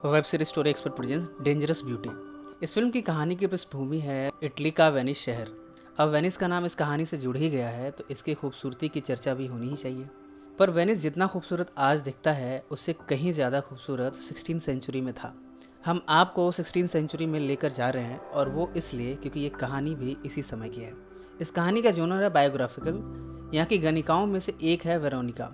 Web series story expert presence dangerous beauty. इस film की कहानी की पृष्ठभूमि है इटली का वेनिस शहर। अब वेनिस का नाम इस कहानी से जुड़ ही गया है तो इसकी खूबसूरती की चर्चा भी होनी ही चाहिए। पर वेनिस जितना खूबसूरत आज दिखता है उससे कहीं ज़्यादा खूबसूरत 16th सेंचुरी में था। हम आपको 16th सेंचुरी में लेकर जा रहे हैं और वो इसलिए क्योंकि ये कहानी भी इसी समय की है। इस कहानी का जोनर है बायोग्राफिकल। यहाँ की गणिकाओं में से एक है वेरोनिका।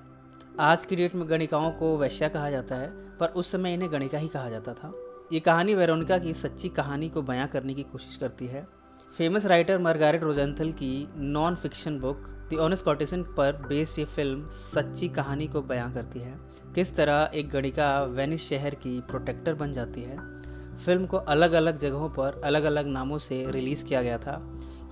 आज की डेट में गणिकाओं को वैश्या कहा जाता है पर उस समय इन्हें गणिका ही कहा जाता था। ये कहानी वेरोनिका की सच्ची कहानी को बयां करने की कोशिश करती है। फेमस राइटर मार्गारेट रोजेंथल की non fiction book the honest courtesan पर बेस्ड ये फिल्म सच्ची कहानी को बयां करती है। किस तरह एक गणिका वेनिस शहर की प्रोटेक्टर बन जाती है। फिल्म को अलग अलग जगहों पर अलग अलग नामों से रिलीज़ किया गया था।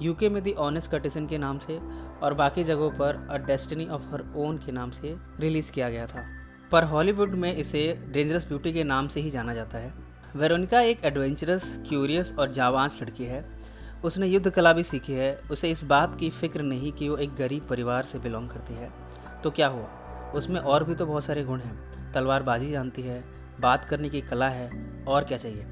यूके में द ऑनेस्ट कॉर्टेसन के नाम से और बाकी जगहों पर अ डेस्टिनी ऑफ हर ओन के नाम से रिलीज़ किया गया था, पर हॉलीवुड में इसे डेंजरस ब्यूटी के नाम से ही जाना जाता है। वेरोनिका एक एडवेंचरस, क्यूरियस और जाबाज लड़की है। उसने युद्ध कला भी सीखी है। उसे इस बात की फिक्र नहीं कि वो एक गरीब परिवार से बिलोंग करती है। तो क्या हुआ, उसमें और भी तो बहुत सारे गुण हैं। तलवारबाजी जानती है, बात करने की कला है, और क्या चाहिए।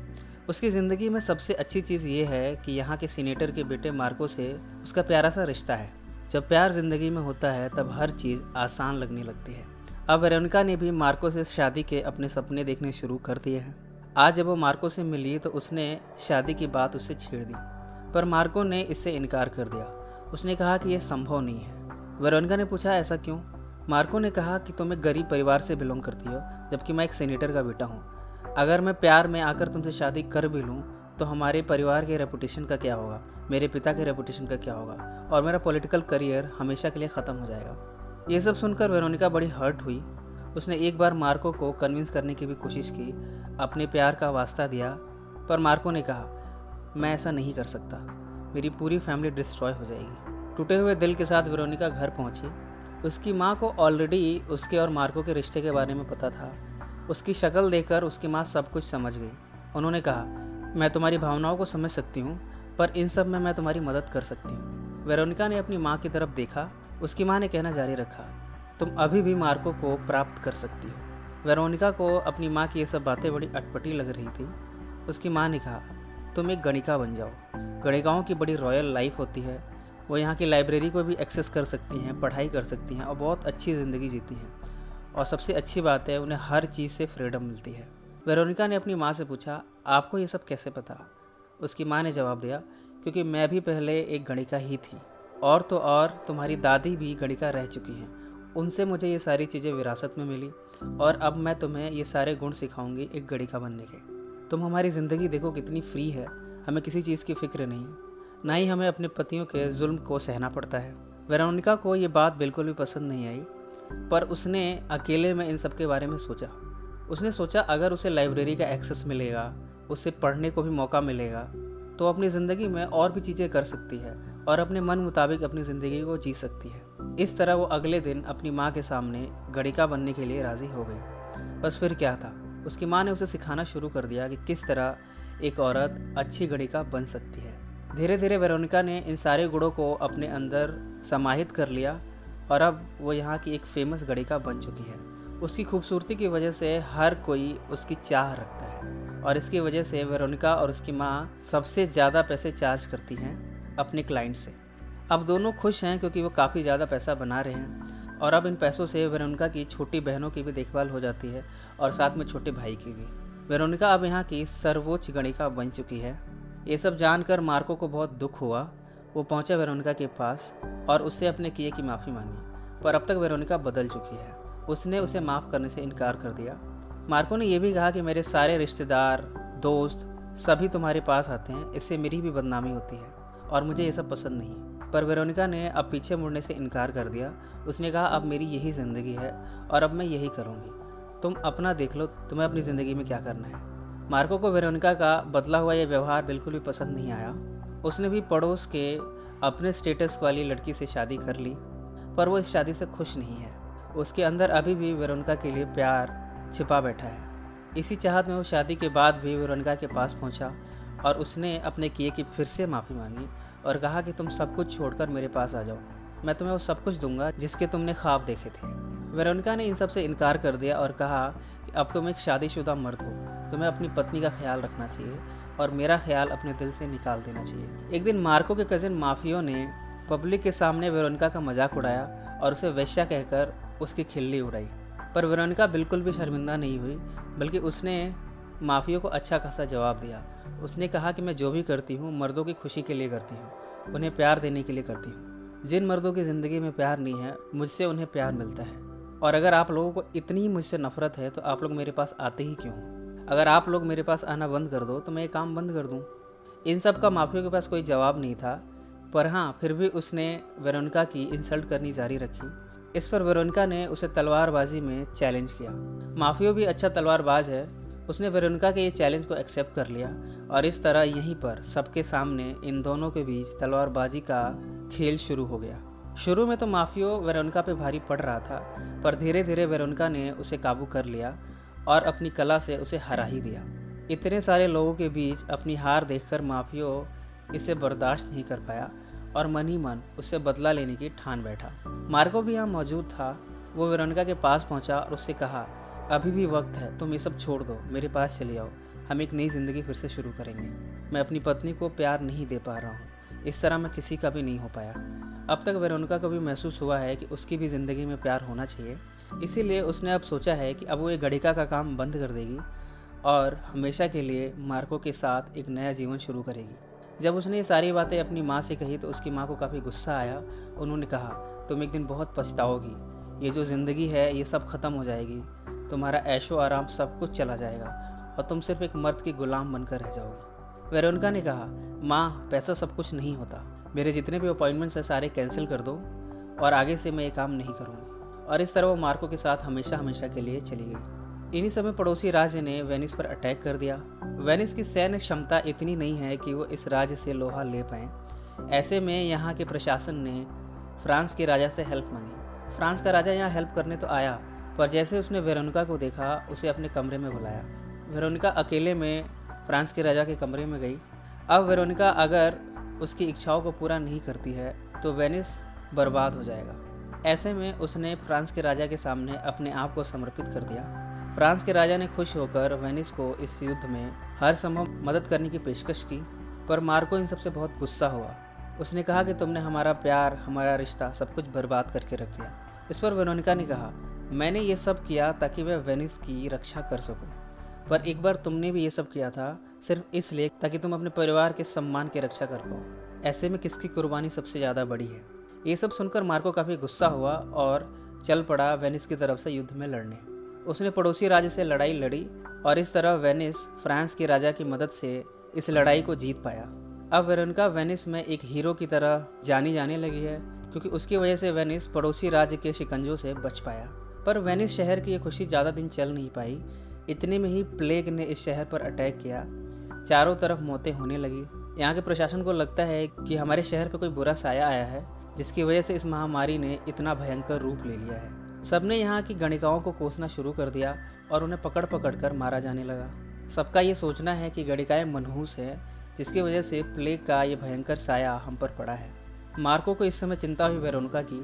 उसकी ज़िंदगी में सबसे अच्छी चीज़ ये है कि यहाँ के सीनेटर के बेटे मार्को से उसका प्यारा सा रिश्ता है। जब प्यार ज़िंदगी में होता है तब हर चीज़ आसान लगने लगती है। अब वेरोनिका ने भी मार्को से शादी के अपने सपने देखने शुरू कर दिए हैं। आज जब वो मार्को से मिली तो उसने शादी की बात उससे छेड़ दी, पर मार्को ने इससे इनकार कर दिया। उसने कहा कि यह संभव नहीं है। वेरोनिका ने पूछा, ऐसा क्यों? मार्को ने कहा कि तुम एक गरीब परिवार से बिलोंग करती हो जबकि मैं एक सीनेटर का बेटा हूँ। अगर मैं प्यार में आकर तुमसे शादी कर भी लूँ तो हमारे परिवार के रेपुटेशन का क्या होगा, मेरे पिता के रेपुटेशन का क्या होगा, और मेरा पॉलिटिकल करियर हमेशा के लिए ख़त्म हो जाएगा। ये सब सुनकर वेरोनिका बड़ी हर्ट हुई। उसने एक बार मार्को को कन्विंस करने की भी कोशिश की, अपने प्यार का वास्ता दिया, पर मार्को ने कहा, मैं ऐसा नहीं कर सकता, मेरी पूरी फैमिली डिस्ट्रॉय हो जाएगी। टूटे हुए दिल के साथ वेरोनिका घर पहुंची। उसकी माँ को ऑलरेडी उसके और मार्को के रिश्ते के बारे में पता था। उसकी शक्ल देखकर उसकी माँ सब कुछ समझ गई। उन्होंने कहा, मैं तुम्हारी भावनाओं को समझ सकती हूँ, पर इन सब में मैं तुम्हारी मदद कर सकती हूँ। वेरोनिका ने अपनी माँ की तरफ देखा। उसकी माँ ने कहना जारी रखा, तुम अभी भी मार्को को प्राप्त कर सकती हो। वेरोनिका को अपनी माँ की ये सब बातें बड़ी अटपटी लग रही थी। उसकी माँ ने कहा, तुम एक गणिका बन जाओ। गणिकाओं की बड़ी रॉयल लाइफ होती है। वो यहाँ की लाइब्रेरी को भी एक्सेस कर सकती हैं, पढ़ाई कर सकती हैं और बहुत अच्छी ज़िंदगी जीती हैं। और सबसे अच्छी बात है, उन्हें हर चीज़ से फ्रीडम मिलती है। वेरोनिका ने अपनी माँ से पूछा, आपको ये सब कैसे पता? उसकी माँ ने जवाब दिया, क्योंकि मैं भी पहले एक गणिका ही थी, और तो और तुम्हारी दादी भी गणिका रह चुकी हैं। उनसे मुझे ये सारी चीज़ें विरासत में मिली और अब मैं तुम्हें ये सारे गुण सिखाऊंगी एक गणिका बनने के। तुम हमारी ज़िंदगी देखो कितनी फ्री है। हमें किसी चीज़ की फिक्र नहीं, ना ही हमें अपने पतियों के जुल्म को सहना पड़ता है। वेरोनिका को ये बात बिल्कुल भी पसंद नहीं आई, पर उसने अकेले में इन सब के बारे में सोचा। उसने सोचा अगर उसे लाइब्रेरी का एक्सेस मिलेगा, उसे पढ़ने को भी मौका मिलेगा, तो अपनी ज़िंदगी में और भी चीज़ें कर सकती है और अपने मन मुताबिक अपनी ज़िंदगी को जी सकती है। इस तरह वो अगले दिन अपनी माँ के सामने गणिका बनने के लिए राज़ी हो गई। बस फिर क्या था, उसकी माँ ने उसे सिखाना शुरू कर दिया कि किस तरह एक औरत अच्छी गणिका बन सकती है। धीरे धीरे वेरोनिका ने इन सारे गुणों को अपने अंदर समाहित कर लिया और अब वो यहाँ की एक फेमस गणिका बन चुकी है। उसकी खूबसूरती की वजह से हर कोई उसकी चाह रखता है और इसकी वजह से वेरोनिका और उसकी माँ सबसे ज़्यादा पैसे चार्ज करती हैं अपने क्लाइंट से। अब दोनों खुश हैं क्योंकि वो काफ़ी ज़्यादा पैसा बना रहे हैं और अब इन पैसों से वेरोनिका की छोटी बहनों की भी देखभाल हो जाती है और साथ में छोटे भाई की भी। वेरोनिका अब यहाँ की सर्वोच्च गणिका बन चुकी है। ये सब जानकर मार्को को बहुत दुख हुआ। वो पहुंचा वेरोनिका के पास और उससे अपने किए की माफ़ी मांगी, पर अब तक वेरोनिका बदल चुकी है। उसने उसे माफ़ करने से इनकार कर दिया। मार्को ने यह भी कहा कि मेरे सारे रिश्तेदार, दोस्त सभी तुम्हारे पास आते हैं, इससे मेरी भी बदनामी होती है और मुझे ये सब पसंद नहीं है। पर वेरोनिका ने अब पीछे मुड़ने से इनकार कर दिया। उसने कहा, अब मेरी यही ज़िंदगी है और अब मैं यही करूँगी, तुम अपना देख लो, तुम्हें अपनी ज़िंदगी में क्या करना है। मार्को को वेरोनिका का बदला हुआ यह व्यवहार बिल्कुल भी पसंद नहीं आया। उसने भी पड़ोस के अपने स्टेटस वाली लड़की से शादी कर ली, पर वो इस शादी से खुश नहीं है। उसके अंदर अभी भी वेरोनिका के लिए प्यार छिपा बैठा है। इसी चाहत में वो शादी के बाद भी वेरोनिका के पास पहुंचा और उसने अपने किए की फिर से माफ़ी मांगी और कहा कि तुम सब कुछ छोड़कर मेरे पास आ जाओ, मैं तुम्हें वो सब कुछ दूंगा जिसके तुमने ख्वाब देखे थे। वेरोनिका ने इन सब से इनकार कर दिया और कहा कि अब तुम एक शादीशुदा मर्द हो, तुम्हें अपनी पत्नी का ख्याल रखना चाहिए और मेरा ख्याल अपने दिल से निकाल देना चाहिए। एक दिन मार्को के कजिन माफियो ने पब्लिक के सामने वेरोनिका का मजाक उड़ाया और उसे वेश्या कहकर उसकी खिल्ली उड़ाई। पर वेरोनिका बिल्कुल भी शर्मिंदा नहीं हुई, बल्कि उसने माफियो को अच्छा खासा जवाब दिया। उसने कहा कि मैं जो भी करती हूँ मर्दों की खुशी के लिए करती हूँ, उन्हें प्यार देने के लिए करती हूँ। जिन मर्दों की ज़िंदगी में प्यार नहीं है, मुझसे उन्हें प्यार मिलता है। और अगर आप लोगों को इतनी ही मुझसे नफरत है तो आप लोग मेरे पास आते ही क्यों हो? अगर आप लोग मेरे पास आना बंद कर दो तो मैं ये काम बंद कर दूँ। इन सब का माफियो के पास कोई जवाब नहीं था, पर हाँ, फिर भी उसने वेरोनिका की इंसल्ट करनी जारी रखी। इस पर वेरोनिका ने उसे तलवारबाजी में चैलेंज किया। माफियो भी अच्छा तलवारबाज है, उसने वेरोनिका के ये चैलेंज को एक्सेप्ट कर लिया और इस तरह यहीं पर सबके सामने इन दोनों के बीच तलवारबाजी का खेल शुरू हो गया। शुरू में तो माफियो वेरोनिका पे भारी पड़ रहा था, पर धीरे धीरे वेरोनिका ने उसे काबू कर लिया और अपनी कला से उसे हरा ही दिया। इतने सारे लोगों के बीच अपनी हार देखकर माफियो इसे बर्दाश्त नहीं कर पाया और मन ही मन उससे बदला लेने की ठान बैठा। मार्को भी यहाँ मौजूद था। वो वेरोनिका के पास पहुंचा और उससे कहा, अभी भी वक्त है, तुम ये सब छोड़ दो, मेरे पास चले आओ, हम एक नई ज़िंदगी फिर से शुरू करेंगे। मैं अपनी पत्नी को प्यार नहीं दे पा रहा हूँ, इस तरह मैं किसी का भी नहीं हो पाया। अब तक वेरोनिका को भी महसूस हुआ है कि उसकी भी ज़िंदगी में प्यार होना चाहिए, इसीलिए उसने अब सोचा है कि अब वो ये गणिका का काम बंद कर देगी और हमेशा के लिए मार्को के साथ एक नया जीवन शुरू करेगी। जब उसने ये सारी बातें अपनी माँ से कही तो उसकी माँ को काफ़ी गुस्सा आया। उन्होंने कहा, तुम एक दिन बहुत पछताओगी, ये जो ज़िंदगी है ये सब ख़त्म हो जाएगी, तुम्हारा ऐशो आराम सब कुछ चला जाएगा और तुम सिर्फ एक मर्द की गुलाम बनकर रह जाओगी। वेरोनिका ने कहा, माँ, पैसा सब कुछ नहीं होता, मेरे जितने भी अपॉइंटमेंट्स हैं सारे कैंसिल कर दो और आगे से मैं ये काम नहीं करूँगी। और इस तरह वो मार्को के साथ हमेशा हमेशा के लिए चली गई। इन्हीं समय पड़ोसी राज्य ने वेनिस पर अटैक कर दिया। वेनिस की सैन्य क्षमता इतनी नहीं है कि वो इस राज्य से लोहा ले पाएँ। ऐसे में यहाँ के प्रशासन ने फ्रांस के राजा से हेल्प मांगी। फ्रांस का राजा यहाँ हेल्प करने तो आया, पर जैसे उसने वेरोनिका को देखा उसे अपने कमरे में बुलाया। वेरोनिका अकेले में फ्रांस के राजा के कमरे में गई। अब वेरोनिका अगर उसकी इच्छाओं को पूरा नहीं करती है तो वेनिस बर्बाद हो जाएगा। ऐसे में उसने फ्रांस के राजा के सामने अपने आप को समर्पित कर दिया। फ्रांस के राजा ने खुश होकर वेनिस को इस युद्ध में हर संभव मदद करने की पेशकश की, पर मार्को इन सबसे बहुत गुस्सा हुआ। उसने कहा कि तुमने हमारा प्यार, हमारा रिश्ता सब कुछ बर्बाद करके रख दिया। इस पर वेरोनिका ने कहा, मैंने ये सब किया ताकि मैं वेनिस की रक्षा कर सकूं, पर एक बार तुमने भी ये सब किया था सिर्फ इसलिए ताकि तुम अपने परिवार के सम्मान की रक्षा कर पाओ। ऐसे में किसकी कुर्बानी सबसे ज़्यादा बड़ी है? ये सब सुनकर मार्को काफ़ी गुस्सा हुआ और चल पड़ा वेनिस की तरफ से युद्ध में लड़ने। उसने पड़ोसी राज्य से लड़ाई लड़ी और इस तरह वेनिस फ्रांस के राजा की मदद से इस लड़ाई को जीत पाया। अब वेरोनिका वेनिस में एक हीरो की तरह जानी जाने लगी है, क्योंकि उसकी वजह से वेनिस पड़ोसी राज्य के शिकंजों से बच पाया। पर वेनिस शहर की ये खुशी ज़्यादा दिन चल नहीं पाई। इतने में ही प्लेग ने इस शहर पर अटैक किया। चारों तरफ मौतें होने लगी। यहाँ के प्रशासन को लगता है कि हमारे शहर पर कोई बुरा साया आया है, जिसकी वजह से इस महामारी ने इतना भयंकर रूप ले लिया है। सबने यहाँ की गणिकाओं को कोसना शुरू कर दिया और उन्हें पकड़ पकड़ कर मारा जाने लगा। सबका ये सोचना है कि गणिकाएं मनहूस है, जिसकी वजह से प्लेग का ये भयंकर साया हम पर पड़ा है। मार्को को इस समय चिंता हुई वेरोनिका की,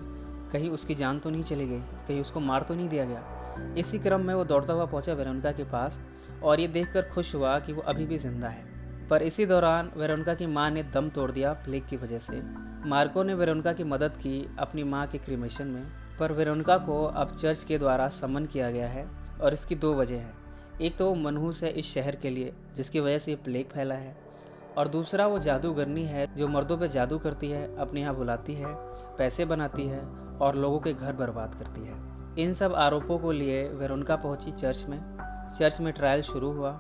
कहीं उसकी जान तो नहीं चली गई, कहीं उसको मार तो नहीं दिया गया। इसी क्रम में वो दौड़ता हुआ पहुंचा वेरोनिका के पास और ये देखकर खुश हुआ कि वो अभी भी जिंदा है। पर इसी दौरान वेरोनिका की मां ने दम तोड़ दिया प्लेग की वजह से। मार्को ने वेरोनिका की मदद की अपनी मां के क्रीमेशन में, पर वेरोनिका को अब चर्च के द्वारा समन किया गया है और इसकी दो वजह हैं। एक तो वो मनहूस है इस शहर के लिए, जिसकी वजह से ये प्लेग फैला है, और दूसरा वो जादूगरनी है जो मर्दों पे जादू करती है, अपने यहाँ बुलाती है, पैसे बनाती है और लोगों के घर बर्बाद करती है। इन सब आरोपों को लिए वेरोनिका पहुंची चर्च में। चर्च में ट्रायल शुरू हुआ।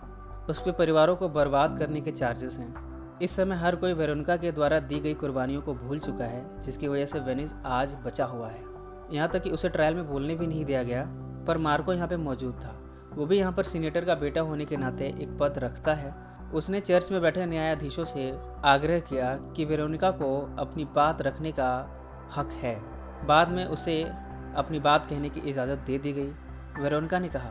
उस पर परिवारों को बर्बाद करने के चार्जेस हैं। इस समय हर कोई वेरोनिका के द्वारा दी गई कुर्बानियों को भूल चुका है, जिसकी वजह से वेनिस आज बचा हुआ है। यहाँ तक कि उसे ट्रायल में बोलने भी नहीं दिया गया, पर मार्को यहाँ पे मौजूद था। वो भी यहाँ पर सीनेटर का बेटा होने के नाते एक पद रखता है। उसने चर्च में बैठे न्यायाधीशों से आग्रह किया कि वेरोनिका को अपनी बात रखने का हक है। बाद में उसे अपनी बात कहने की इजाज़त दे दी गई। वेरोनिका ने कहा,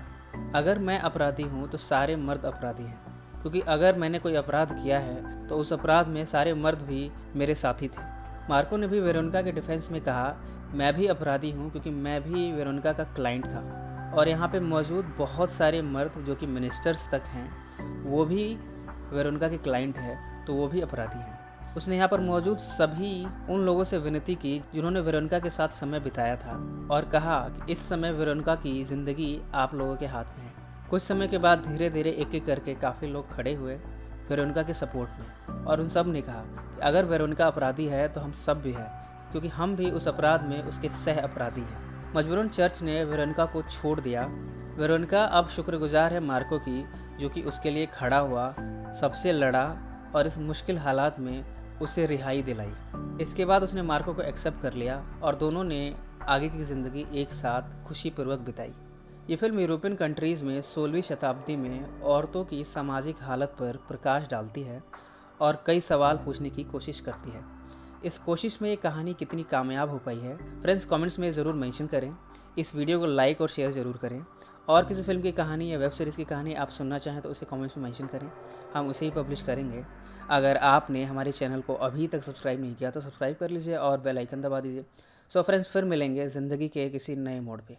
अगर मैं अपराधी हूँ तो सारे मर्द अपराधी हैं, क्योंकि अगर मैंने कोई अपराध किया है तो उस अपराध में सारे मर्द भी मेरे साथी थे। मार्को ने भी वेरोनिका के डिफेंस में कहा, मैं भी अपराधी हूँ क्योंकि मैं भी वेरोनिका का क्लाइंट था, और यहाँ पे मौजूद बहुत सारे मर्द जो कि मिनिस्टर्स तक हैं वो भी वेरोनिका के क्लाइंट है, तो वो भी अपराधी है। उसने यहाँ पर मौजूद सभी उन लोगों से विनती की जिन्होंने वेरोनिका के साथ समय बिताया था और कहा कि इस समय वेरोनिका की ज़िंदगी आप लोगों के हाथ में है। कुछ समय के बाद धीरे धीरे एक एक करके काफ़ी लोग खड़े हुए वेरोनिका के सपोर्ट में, और उन सब ने कहा कि अगर वेरोनिका अपराधी है तो हम सब भी हैं, क्योंकि हम भी उस अपराध में उसके सह अपराधी हैं। मजबूरन चर्च ने वेरोनिका को छोड़ दिया। वेरोनिका अब शुक्रगुजार है मार्को की, जो कि उसके लिए खड़ा हुआ, सबसे लड़ा और इस मुश्किल हालात में उसे रिहाई दिलाई। इसके बाद उसने मार्को को एक्सेप्ट कर लिया और दोनों ने आगे की ज़िंदगी एक साथ खुशीपूर्वक बिताई। ये फिल्म यूरोपियन कंट्रीज़ में 16वीं शताब्दी में औरतों की सामाजिक हालत पर प्रकाश डालती है और कई सवाल पूछने की कोशिश करती है। इस कोशिश में ये कहानी कितनी कामयाब हो पाई है, फ्रेंड्स कमेंट्स में ज़रूर मेंशन करें। इस वीडियो को लाइक और शेयर ज़रूर करें, और किसी फिल्म की कहानी या वेब सीरीज़ की कहानी आप सुनना चाहें तो उसे कमेंट्स में मेंशन करें, हम उसे ही पब्लिश करेंगे। अगर आपने हमारे चैनल को अभी तक सब्सक्राइब नहीं किया तो सब्सक्राइब कर लीजिए और बेल आइकन दबा दीजिए। सो फ्रेंड्स, फिर मिलेंगे ज़िंदगी के किसी नए मोड़ पे।